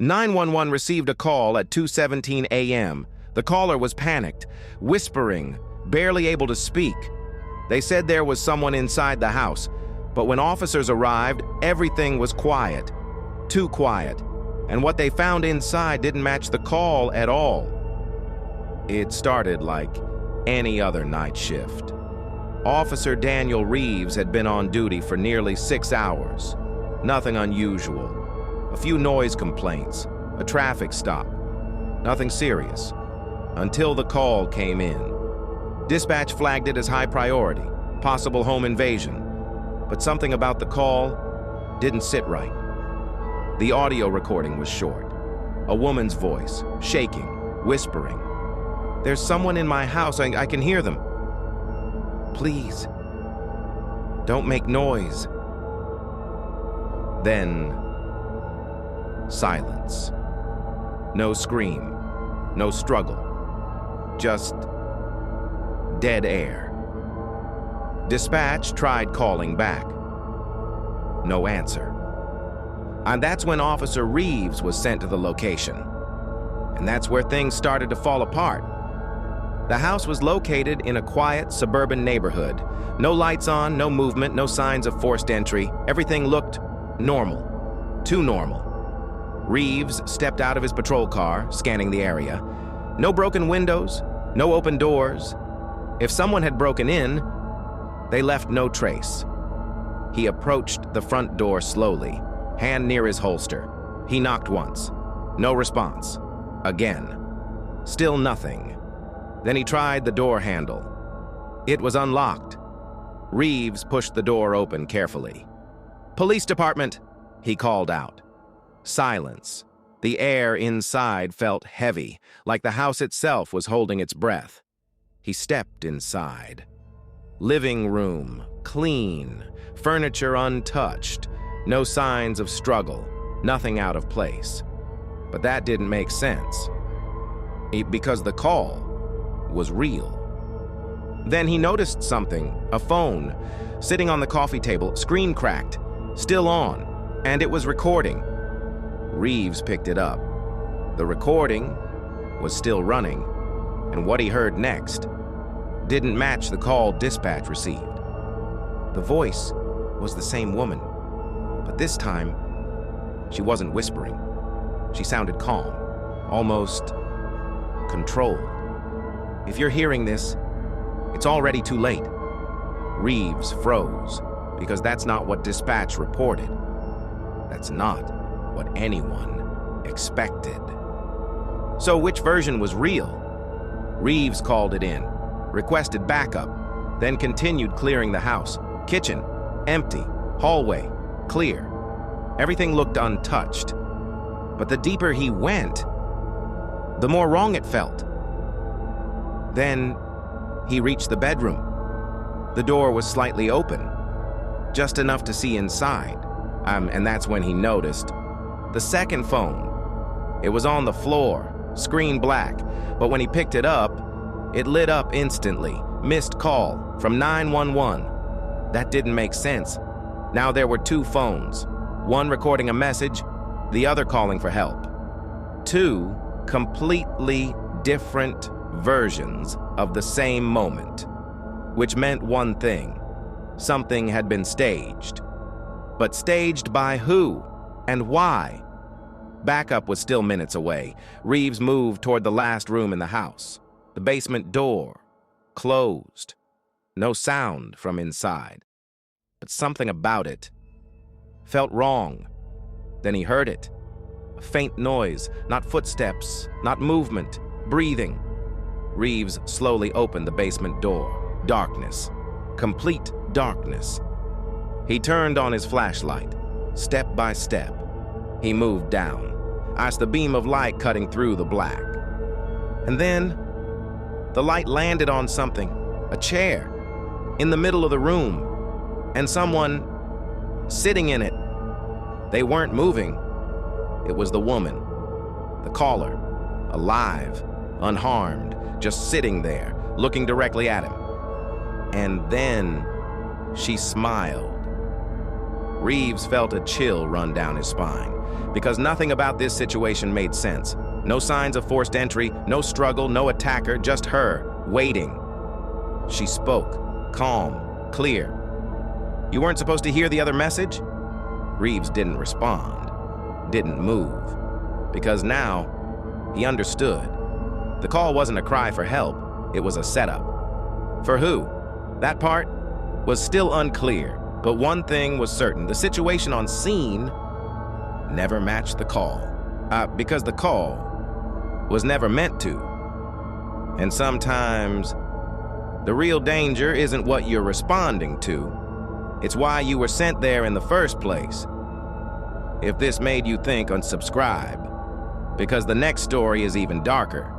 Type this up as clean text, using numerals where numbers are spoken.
911 received a call at 2:17 a.m. The caller was panicked, whispering, barely able to speak. They said there was someone inside the house, but when officers arrived, everything was quiet. Too quiet. And what they found inside didn't match the call at all. It started like any other night shift. Officer Daniel Reeves had been on duty for nearly 6 hours. Nothing unusual. A few noise complaints, a traffic stop. Nothing serious. Until the call came in. Dispatch flagged it as high priority, possible home invasion. But something about the call didn't sit right. The audio recording was short. A woman's voice, shaking, whispering. "There's someone in my house. I can hear them. Please, don't make noise." Then, silence. No scream, no struggle. Just dead air. Dispatch tried calling back. No answer. And that's when Officer Reeves was sent to the location. And that's where things started to fall apart. The house was located in a quiet suburban neighborhood. No lights on, no movement, no signs of forced entry. Everything looked normal. Too normal. Reeves stepped out of his patrol car, scanning the area. No broken windows, no open doors. If someone had broken in, they left no trace. He approached the front door slowly, hand near his holster. He knocked once. No response. Again. Still nothing. Then he tried the door handle. It was unlocked. Reeves pushed the door open carefully. "Police department," he called out. Silence. The air inside felt heavy, like the house itself was holding its breath. He stepped inside. Living room, clean, furniture untouched, no signs of struggle, nothing out of place. But that didn't make sense, because the call was real. Then he noticed something, a phone, sitting on the coffee table, screen cracked, still on, and it was recording. Reeves picked it up. The recording was still running, and what he heard next didn't match the call dispatch received. The voice was the same woman, but this time, she wasn't whispering. She sounded calm, almost controlled. If you're hearing this, it's already too late. Reeves froze, because that's not what dispatch reported. That's not what anyone expected. So which version was real? Reeves called it in, requested backup, then continued clearing the house. Kitchen, empty. Hallway, clear. Everything looked untouched. But the deeper he went, the more wrong it felt. Then he reached the bedroom. The door was slightly open, just enough to see inside. And that's when he noticed the second phone. It was on the floor, screen black, but when he picked it up, it lit up instantly. Missed call from 911. That didn't make sense. Now there were two phones, one recording a message, the other calling for help. Two completely different versions of the same moment, which meant one thing: something had been staged. But staged by who and why? Backup was still minutes away. Reeves moved toward the last room in the house. The basement door closed. No sound from inside. But something about it felt wrong. Then he heard it. A faint noise, not footsteps, not movement, breathing. Reeves slowly opened the basement door. Darkness. Complete darkness. He turned on his flashlight. Step by step, he moved down, as the beam of light cutting through the black. And then, the light landed on something, a chair, in the middle of the room, and someone sitting in it. They weren't moving. It was the woman, the caller, alive, unharmed, just sitting there, looking directly at him. And then she smiled. Reeves felt a chill run down his spine, because nothing about this situation made sense. No signs of forced entry, no struggle, no attacker, just her, waiting. She spoke, calm, clear. "You weren't supposed to hear the other message?" Reeves didn't respond, didn't move, because now he understood. The call wasn't a cry for help, it was a setup. For who? That part was still unclear, but one thing was certain: the situation on scene never matched the call. Because the call was never meant to. And sometimes the real danger isn't what you're responding to, it's why you were sent there in the first place. If this made you think, unsubscribe, because the next story is even darker.